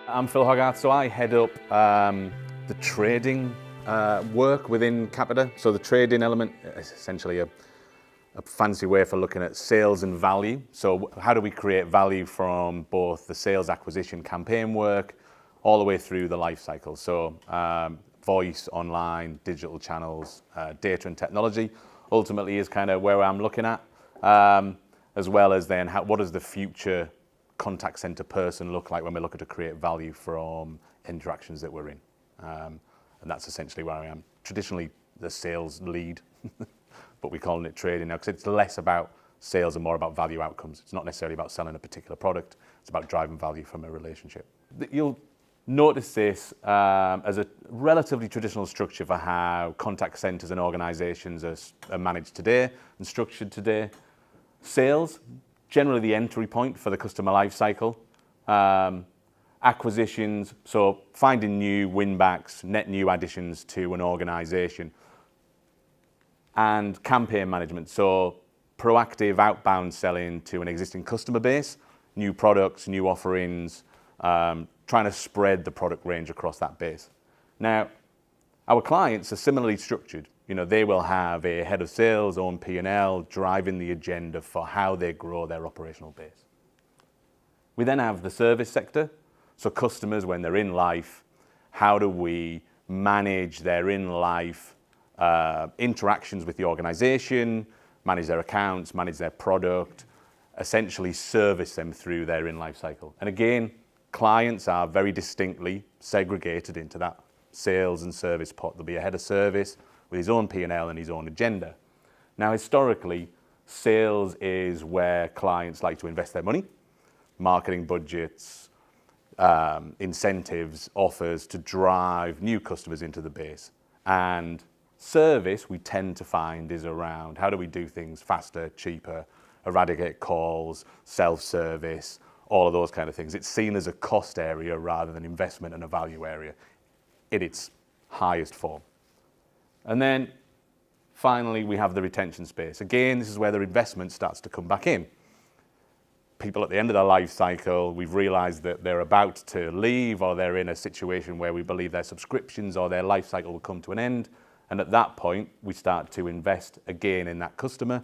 I'm Phil Hoggarth, so I head up the trading work within Capita. So the trading element is essentially a fancy way for looking at sales and value. So how do we create value from both the sales acquisition campaign work all the way through the life cycle? So voice, online, digital channels, data and technology ultimately is kind of where I'm looking at, as well as then what does the future contact center person look like when we're looking to create value from interactions that we're in. And that's essentially where I am. Traditionally, the sales lead, but we're calling it trading now because it's less about sales and more about value outcomes. It's not necessarily about selling a particular product. It's about driving value from a relationship. You'll notice this as a relatively traditional structure for how contact centers and organizations are managed today and structured today. Sales, generally the entry point for the customer life cycle. Acquisitions, so finding new win-backs, net new additions to an organization. And campaign management, so proactive outbound selling to an existing customer base, new products, new offerings, trying to spread the product range across that base. Now, our clients are similarly structured. You know, they will have a head of sales on P&L driving the agenda for how they grow their operational base. We then have the service sector. So customers, when they're in life, how do we manage their in-life interactions with the organization, manage their accounts, manage their product, essentially service them through their in-life cycle. And again, clients are very distinctly segregated into that sales and service pot. There'll be a head of service with his own P&L and his own agenda. Now, historically, sales is where clients like to invest their money, marketing budgets, incentives, offers to drive new customers into the base. And service, we tend to find, is around how do we do things faster, cheaper, eradicate calls, self-service, all of those kind of things. It's seen as a cost area rather than investment and a value area in its highest form. And then finally, we have the retention space. Again, this is where the investment starts to come back in. People at the end of their life cycle, we've realized that they're about to leave or they're in a situation where we believe their subscriptions or their life cycle will come to an end. And at that point, we start to invest again in that customer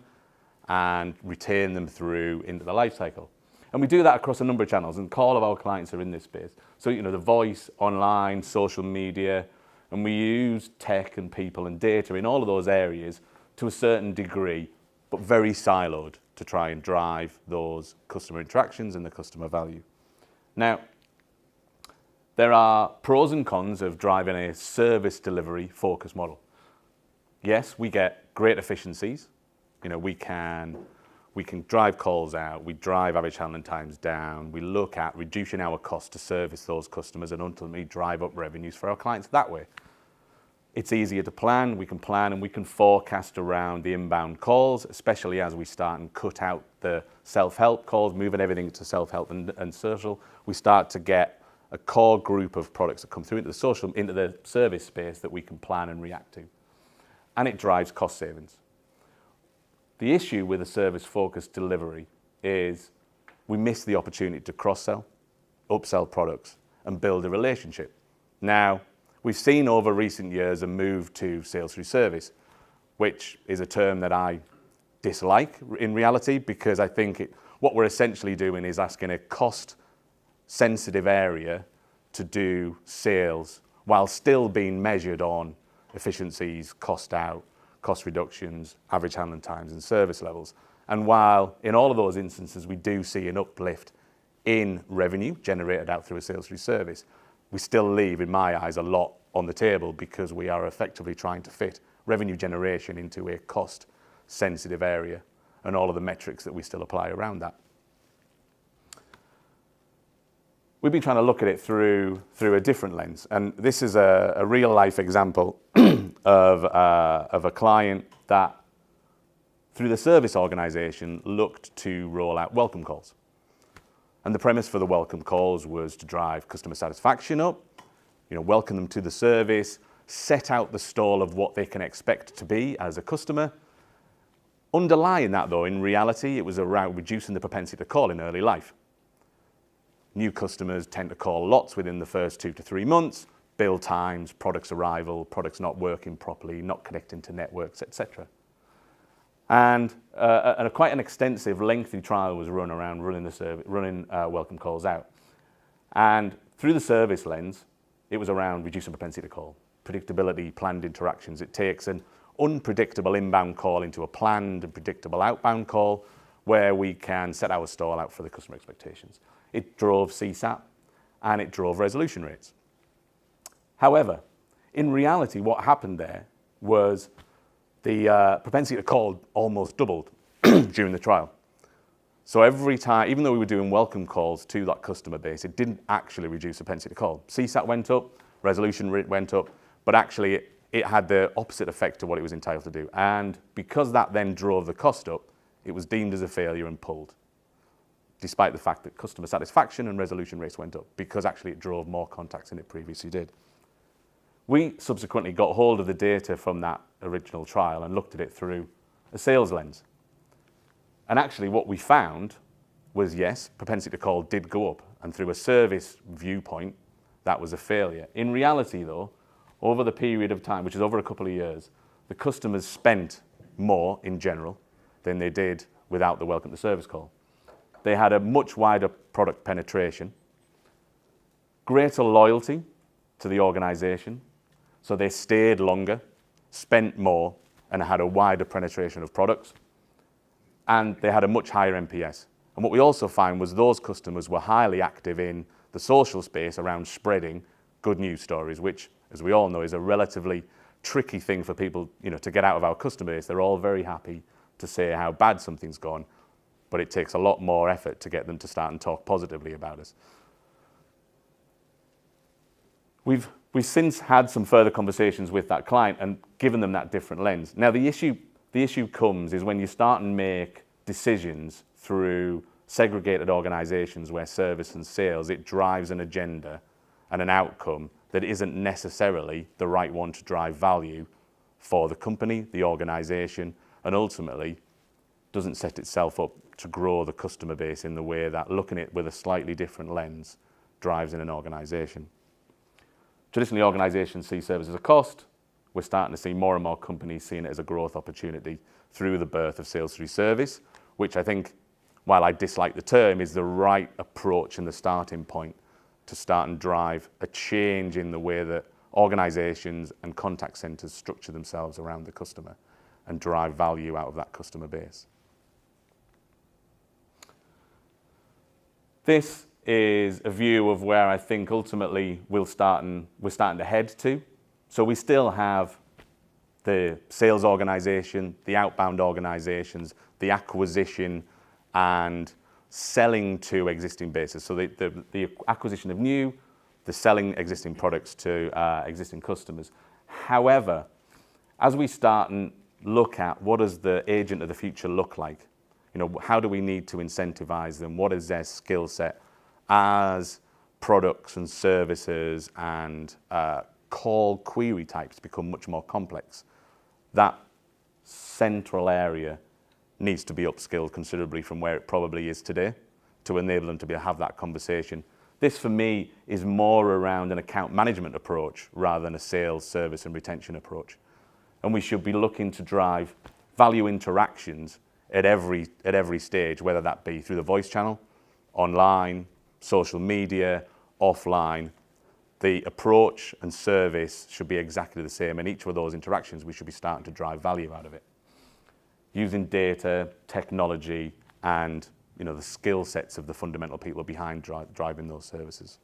and retain them through into the life cycle. And we do that across a number of channels, and all of our clients are in this space. So, you know, the voice, online, social media, and we use tech and people and data in all of those areas to a certain degree, but very siloed to try and drive those customer interactions and the customer value. Now, there are pros and cons of driving a service delivery focused model. Yes, we get great efficiencies. You know, we can drive calls out, we drive average handling times down, we look at reducing our cost to service those customers and ultimately drive up revenues for our clients that way. It's easier to plan, we can plan and we can forecast around the inbound calls, especially as we start and cut out the self-help calls, moving everything to self-help and social. We start to get a core group of products that come through into the service space that we can plan and react to. And it drives cost savings. The issue with a service-focused delivery is we miss the opportunity to cross-sell, upsell products, and build a relationship. Now, we've seen over recent years a move to sales through service, which is a term that I dislike in reality because I think what we're essentially doing is asking a cost-sensitive area to do sales while still being measured on efficiencies, cost out, cost reductions, average handling times, and service levels. And while in all of those instances we do see an uplift in revenue generated out through a sales through service, we still leave, in my eyes, a lot on the table because we are effectively trying to fit revenue generation into a cost-sensitive area and all of the metrics that we still apply around that. We've been trying to look at it through a different lens, and this is a real-life example of a client that, through the service organization, looked to roll out welcome calls. And the premise for the welcome calls was to drive customer satisfaction up, you know, welcome them to the service, set out the stall of what they can expect to be as a customer. Underlying that, though, in reality, it was around reducing the propensity to call in early life. New customers tend to call lots within the first 2 to 3 months, build times, products arrival, products not working properly, not connecting to networks, etc. And quite an extensive, lengthy trial was run around running welcome calls out. And through the service lens, it was around reducing propensity to call, predictability, planned interactions. It takes an unpredictable inbound call into a planned and predictable outbound call where we can set our stall out for the customer expectations. It drove CSAT and it drove resolution rates. However, in reality, what happened there was the propensity to call almost doubled during the trial. So every time, even though we were doing welcome calls to that customer base, it didn't actually reduce propensity to call. CSAT went up, resolution rate went up, but actually it had the opposite effect to what it was entitled to do. And because that then drove the cost up, it was deemed as a failure and pulled, despite the fact that customer satisfaction and resolution rates went up, because actually it drove more contacts than it previously did. We subsequently got hold of the data from that original trial and looked at it through a sales lens. And actually what we found was, yes, propensity to call did go up, and through a service viewpoint, that was a failure. In reality though, over the period of time, which is over a couple of years, the customers spent more in general than they did without the welcome to service call. They had a much wider product penetration, greater loyalty to the organization, so they stayed longer, spent more, and had a wider penetration of products, and they had a much higher NPS. And what we also found was those customers were highly active in the social space around spreading good news stories, which, as we all know, is a relatively tricky thing for people, to get out of our customer base. They're all very happy to say how bad something's gone, but it takes a lot more effort to get them to start and talk positively about us. We've since had some further conversations with that client and given them that different lens. Now the issue comes is when you start and make decisions through segregated organizations where service and sales, it drives an agenda and an outcome that isn't necessarily the right one to drive value for the company, the organization, and ultimately doesn't set itself up to grow the customer base in the way that looking at it with a slightly different lens drives in an organization. Traditionally, organizations see service as a cost. We're starting to see more and more companies seeing it as a growth opportunity through the birth of sales through service, which I think, while I dislike the term, is the right approach and the starting point to start and drive a change in the way that organizations and contact centers structure themselves around the customer and drive value out of that customer base. This is a view of where I think ultimately we're starting to head to. So we still have the sales organization, the outbound organizations, the acquisition and selling to existing bases. So the acquisition of new, the selling existing products to existing customers. However, as we start and look at what does the agent of the future look like, how do we need to incentivize them? What is their skill set as products and services and call query types become much more complex? That central area needs to be upskilled considerably from where it probably is today to enable them to have that conversation. This for me is more around an account management approach rather than a sales, service and retention approach. And we should be looking to drive value interactions at every stage, whether that be through the voice channel, online, social media, offline. The approach and service should be exactly the same, and each of those interactions we should be starting to drive value out of it, using data, technology, and the skill sets of the fundamental people behind driving those services.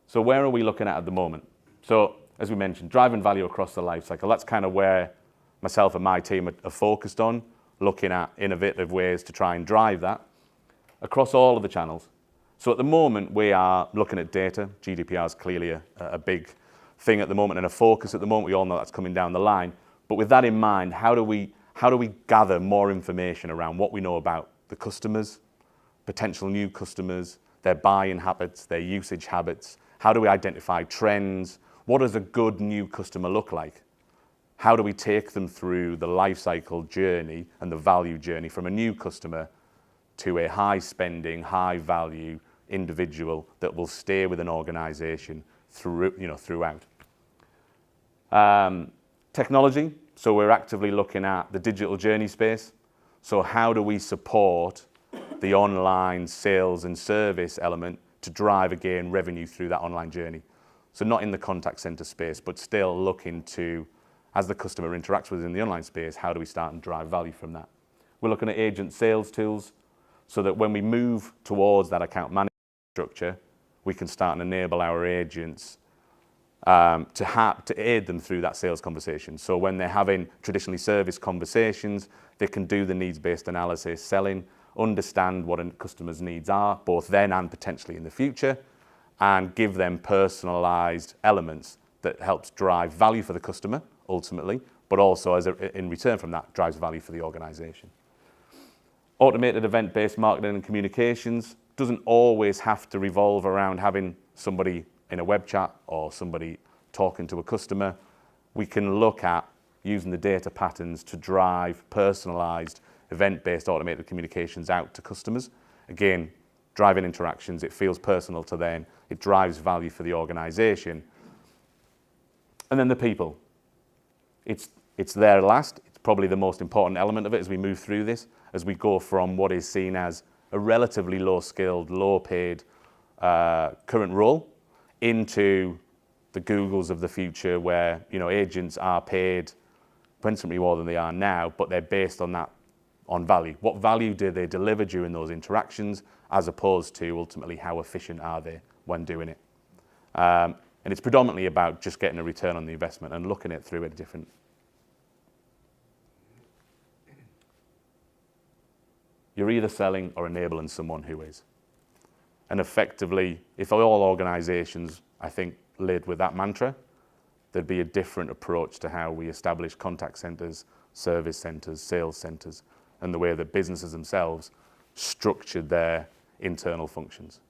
So where are we looking at the moment? So as we mentioned, driving value across the life cycle. That's kind of where myself and my team are focused on, looking at innovative ways to try and drive that across all of the channels. So at the moment, we are looking at data. GDPR is clearly a big thing at the moment and a focus at the moment. We all know that's coming down the line. But with that in mind, how do we gather more information around what we know about the customers, potential new customers, their buying habits, their usage habits? How do we identify trends? What does a good new customer look like? How do we take them through the life cycle journey and the value journey from a new customer to a high spending, high value individual that will stay with an organization throughout. Technology, so we're actively looking at the digital journey space. So how do we support the online sales and service element to drive, again, revenue through that online journey? So not in the contact center space, but still looking to, as the customer interacts with us in the online space, how do we start and drive value from that? We're looking at agent sales tools so that when we move towards that account management structure, we can start and enable our agents to aid them through that sales conversation. So when they're having traditionally service conversations, they can do the needs-based analysis, selling, understand what a customer's needs are, both then and potentially in the future, and give them personalized elements that helps drive value for the customer, ultimately, but also in return from that, drives value for the organization. Automated event-based marketing and communications doesn't always have to revolve around having somebody in a web chat or somebody talking to a customer. We can look at using the data patterns to drive personalized event-based automated communications out to customers. Again, driving interactions, it feels personal to them, it drives value for the organization. And then the people. It's there last. It's probably the most important element of it as we move through this, as we go from what is seen as a relatively low-skilled, low-paid current role into the Googles of the future where, you know, agents are paid principally more than they are now, but they're based on that, on value. What value do they deliver during those interactions, as opposed to ultimately how efficient are they when doing it? And it's predominantly about just getting a return on the investment and looking at it through a different. You're either selling or enabling someone who is. And effectively, if all organizations, I think, led with that mantra, there'd be a different approach to how we establish contact centers, service centers, sales centers, and the way that businesses themselves structured their internal functions.